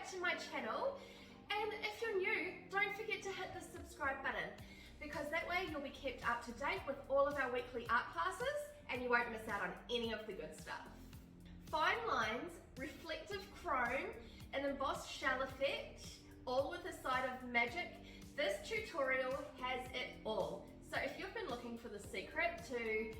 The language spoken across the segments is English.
back to my channel. And if you're new, don't forget to hit the subscribe button, because that way you'll be kept up to date with all of our weekly art classes and you won't miss out on any of the good stuff. Fine lines, reflective chrome, an embossed shell effect, all with a side of magic. This tutorial has it all. So if you've been looking for the secret to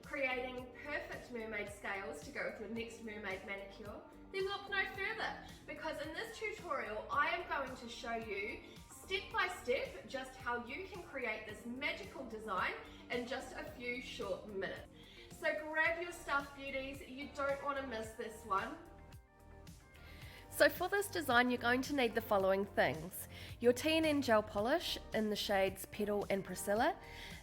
creating perfect mermaid scales to go with your next mermaid manicure, then look no further, because in this tutorial I am going to show you step by step just how you can create this magical design in just a few short minutes. So grab your stuff, beauties, you don't want to miss this one. So for this design you're going to need the following things: your TNN gel polish in the shades Petal and Priscilla,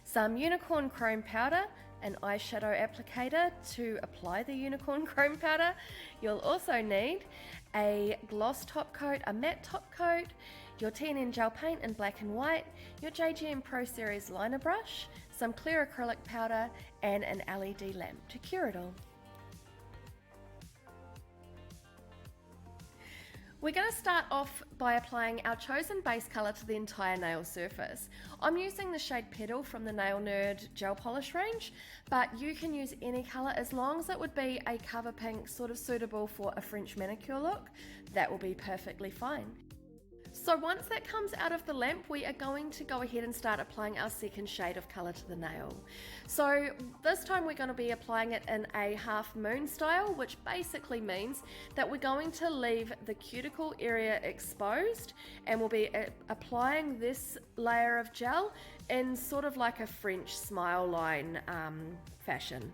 some unicorn chrome powder, an eyeshadow applicator to apply the unicorn chrome powder. You'll also need a gloss top coat, a matte top coat, your TNN gel paint in black and white, your JGM Pro Series liner brush, some clear acrylic powder, and an LED lamp to cure it all. We're going to start off by applying our chosen base colour to the entire nail surface. I'm using the shade Petal from the NailNerd gel polish range, but you can use any colour as long as it would be a cover pink, sort of suitable for a French manicure look. That will be perfectly fine. So once that comes out of the lamp, we are going to go ahead and start applying our second shade of colour to the nail. So this time we're going to be applying it in a half moon style, which basically means that we're going to leave the cuticle area exposed, and we'll be applying this layer of gel in sort of like a French smile line fashion.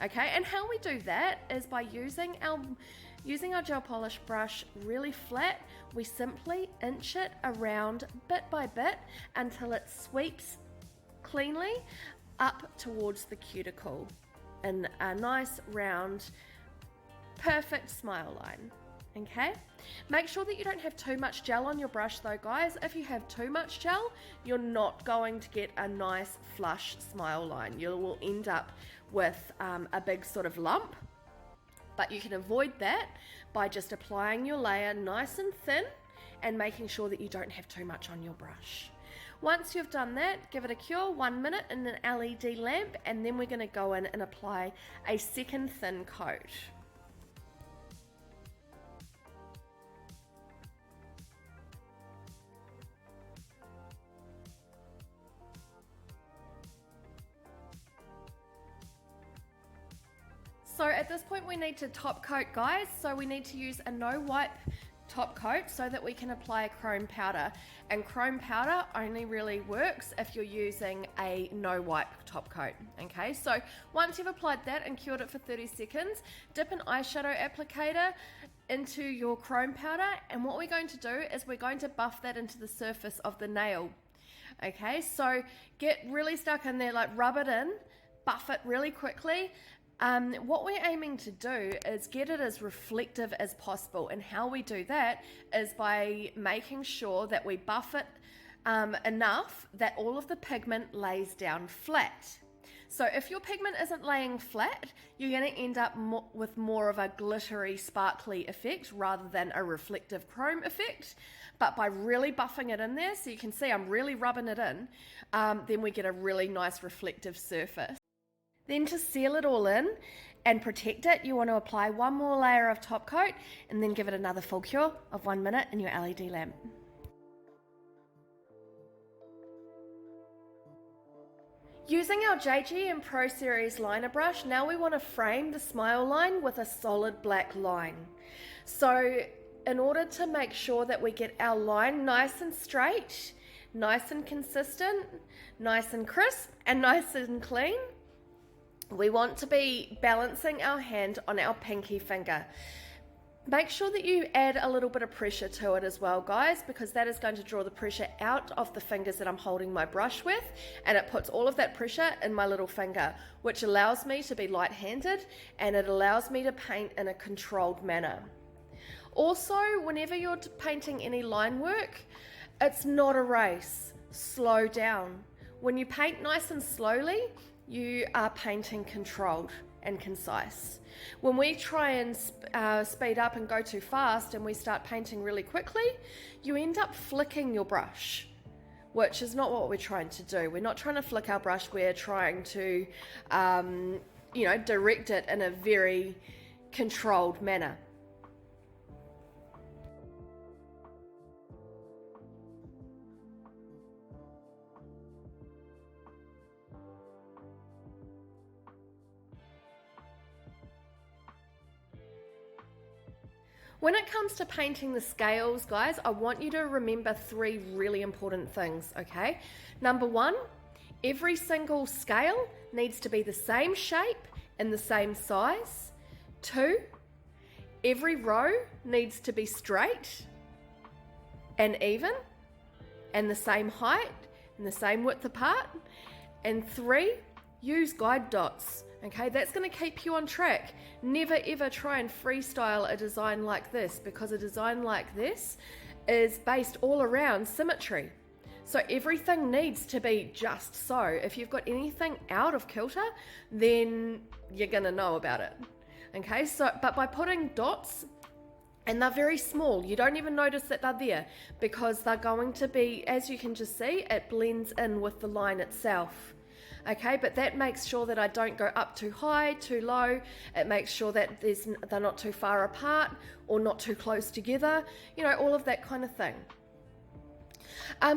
Okay, and how we do that is by using our gel polish brush really flat. We simply inch it around bit by bit until it sweeps cleanly up towards the cuticle in a nice round perfect smile line. Okay, make sure that you don't have too much gel on your brush though, guys. If you have too much gel, you're not going to get a nice flush smile line. You will end up with a big sort of lump. But you can avoid that by just applying your layer nice and thin and making sure that you don't have too much on your brush. Once you've done that, give it a cure, 1 minute in an LED lamp, and then we're going to go in and apply a second thin coat. So at this point we need to top coat, guys, so we need to use a no wipe top coat so that we can apply a chrome powder, and chrome powder only really works if you're using a no wipe top coat. Okay, so once you've applied that and cured it for 30 seconds, dip an eyeshadow applicator into your chrome powder, and what we're going to do is we're going to buff that into the surface of the nail. Okay, so get really stuck in there, like rub it in, buff it really quickly. What we're aiming to do is get it as reflective as possible, and how we do that is by making sure that we buff it enough that all of the pigment lays down flat. So if your pigment isn't laying flat, you're going to end up with more of a glittery, sparkly effect rather than a reflective chrome effect. But by really buffing it in there, so you can see I'm really rubbing it in, then we get a really nice reflective surface. Then to seal it all in and protect it, you want to apply one more layer of top coat and then give it another full cure of 1 minute in your LED lamp. Using our JGM Pro Series liner brush, now we want to frame the smile line with a solid black line. So in order to make sure that we get our line nice and straight, nice and consistent, nice and crisp, and nice and clean, we want to be balancing our hand on our pinky finger. Make sure that you add a little bit of pressure to it as well, guys, because that is going to draw the pressure out of the fingers that I'm holding my brush with, and it puts all of that pressure in my little finger, which allows me to be light-handed and it allows me to paint in a controlled manner. Also, whenever you're painting any line work, it's not a race. Slow down. When you paint nice and slowly, you are painting controlled. and concise. When we try and speed up and go too fast and we start painting really quickly, you end up flicking your brush, which is not what we're trying to do. We're not trying to flick our brush, we're trying to direct it in a very controlled manner. When it comes to painting the scales, guys, I want you to remember 3 really important things, okay? Number 1, every single scale needs to be the same shape and the same size. 2, every row needs to be straight and even and the same height and the same width apart. And 3, use guide dots. Okay, that's going to keep you on track. Never ever try and freestyle a design like this, because a design like this is based all around symmetry. So everything needs to be just so. If you've got anything out of kilter, then you're going to know about it. Okay, so but by putting dots, and they're very small, you don't even notice that they're there, because they're going to be, as you can just see, it blends in with the line itself. Okay, but that makes sure that I don't go up too high, too low. It makes sure that they're not too far apart or not too close together, all of that kind of thing.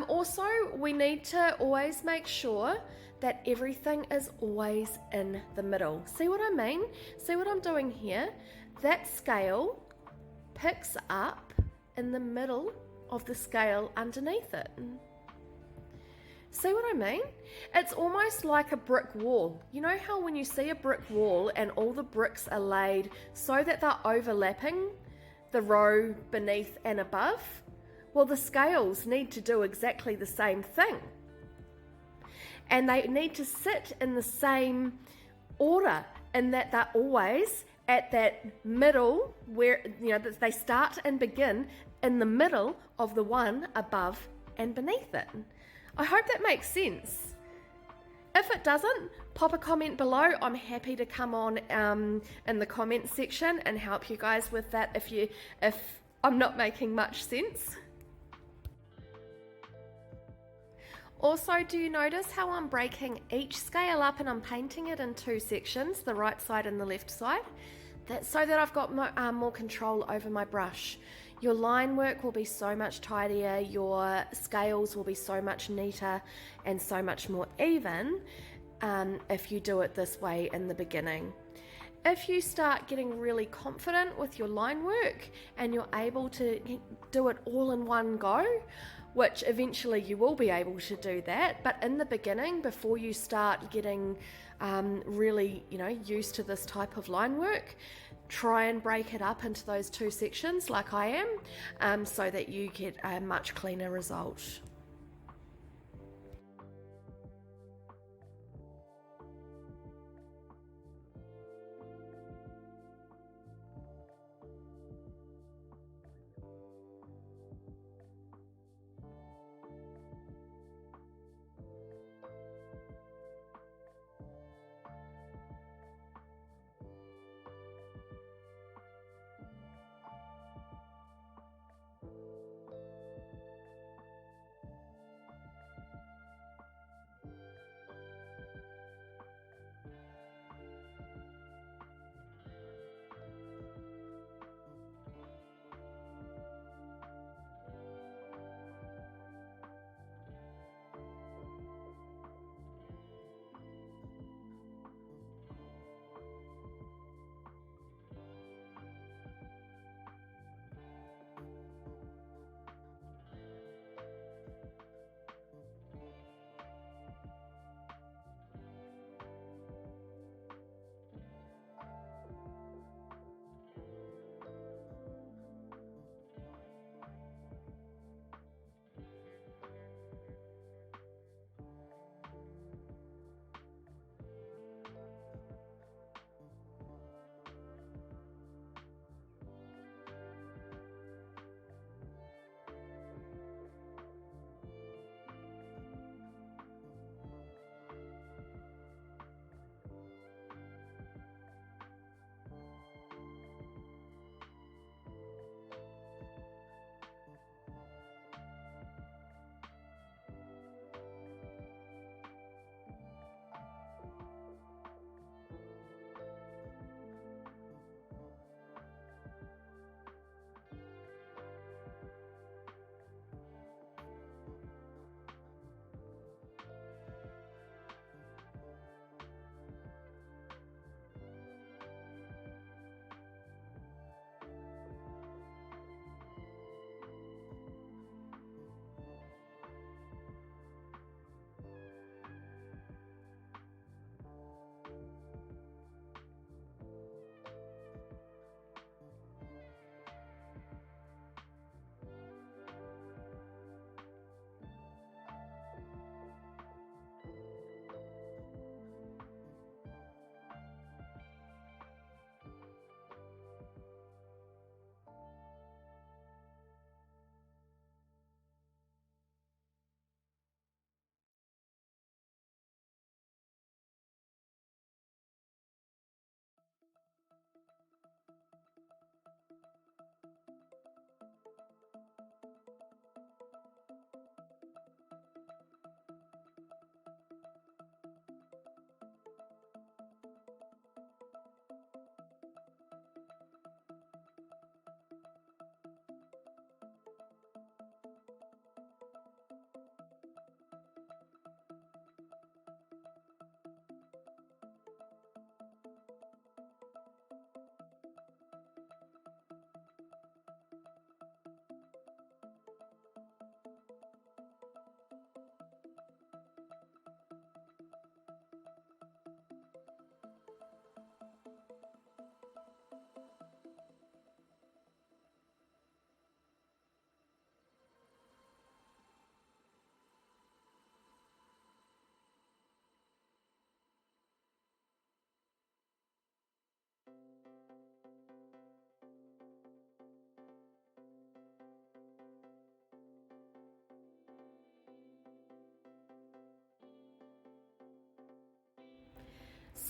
Also, we need to always make sure that everything is always in the middle. See what I mean? See what I'm doing here? That scale picks up in the middle of the scale underneath it. See what I mean? It's almost like a brick wall. You know how when you see a brick wall and all the bricks are laid so that they're overlapping the row beneath and above? Well, the scales need to do exactly the same thing. And they need to sit in the same order, in that they're always at that middle where, they start and begin in the middle of the one above and beneath it. I hope that makes sense. If it doesn't, pop a comment below. I'm happy to come on in the comment section and help you guys with that if I'm not making much sense. Also, do you notice how I'm breaking each scale up and I'm painting it in 2 sections, the right side and the left side? That's so that I've got more control over my brush. Your line work will be so much tidier, your scales will be so much neater and so much more even if you do it this way in the beginning. If you start getting really confident with your line work and you're able to do it all in one go, which eventually you will be able to do that, but in the beginning, before you start getting really used to this type of line work, try and break it up into those 2 sections like I am, so that you get a much cleaner result.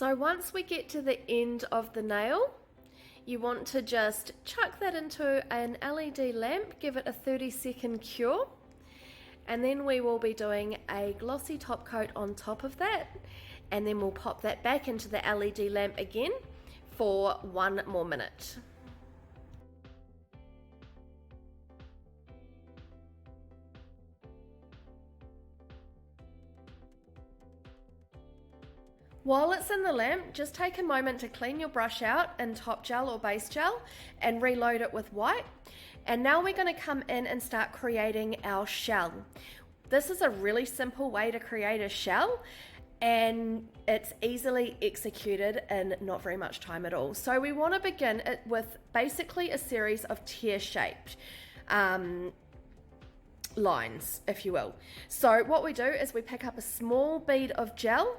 So once we get to the end of the nail, you want to just chuck that into an LED lamp, give it a 30-second cure, and then we will be doing a glossy top coat on top of that, and then we'll pop that back into the LED lamp again for 1 more minute. While it's in the lamp, just take a moment to clean your brush out in top gel or base gel and reload it with white. And now we're going to come in and start creating our shell. This is a really simple way to create a shell, and it's easily executed in not very much time at all. So we want to begin it with basically a series of tear-shaped lines, if you will. So what we do is we pick up a small bead of gel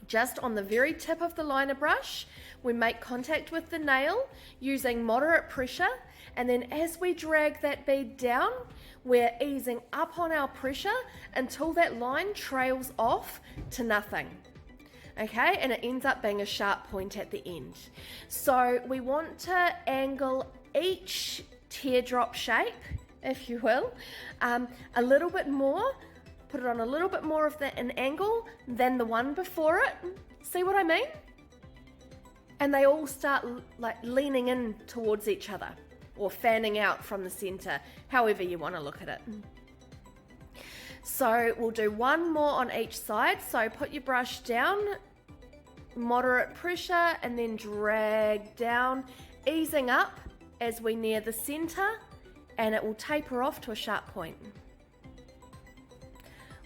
just on the very tip of the liner brush. We make contact with the nail using moderate pressure, and then as we drag that bead down, we're easing up on our pressure until that line trails off to nothing. Okay, and it ends up being a sharp point at the end. So we want to angle each teardrop shape, if you will, a little bit more. Put it on a little bit more of an angle than the one before it. See what I mean? And they all start like leaning in towards each other or fanning out from the center, however you want to look at it. So we'll do one more on each side. So put your brush down, moderate pressure, and then drag down, easing up as we near the center, and it will taper off to a sharp point.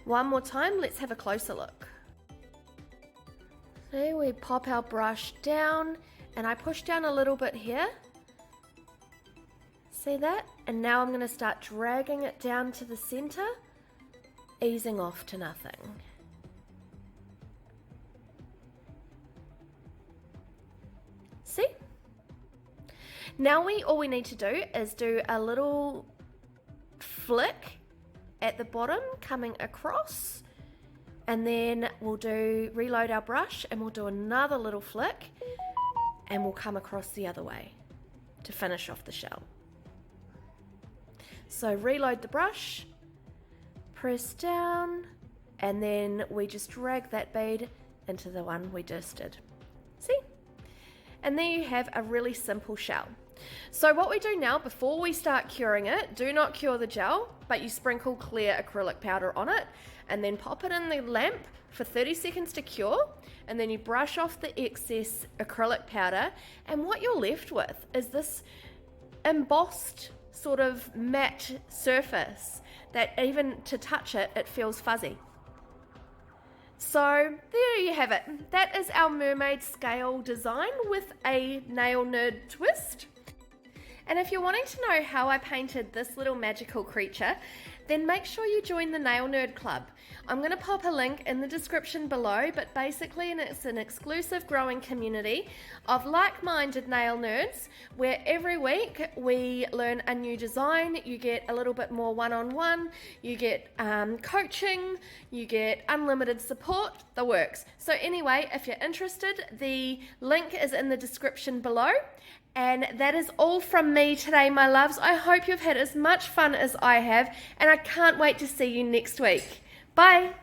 One more time, let's have a closer look. So we pop our brush down, and I push down a little bit here. See that? And now I'm going to start dragging it down to the center, easing off to nothing. See? Now all we need to do is do a little flick at the bottom coming across, and then we'll reload our brush and we'll do another little flick and we'll come across the other way to finish off the shell. So reload the brush, press down, and then we just drag that bead into the one we just did. See? And there you have a really simple shell. So what we do now, before we start curing it, do not cure the gel, but you sprinkle clear acrylic powder on it and then pop it in the lamp for 30 seconds to cure, and then you brush off the excess acrylic powder, and what you're left with is this embossed sort of matte surface that even to touch it, it feels fuzzy. So there you have it. That is our mermaid scale design with a NailNerd twist. And if you're wanting to know how I painted this little magical creature, then make sure you join the NailNerd Club. I'm going to pop a link in the description below, but basically it's an exclusive growing community of like-minded nail nerds where every week we learn a new design. You get a little bit more one-on-one, you get coaching, you get unlimited support, the works. So anyway, if you're interested, the link is in the description below. And that is all from me today, my loves. I hope you've had as much fun as I have, and I can't wait to see you next week. Bye.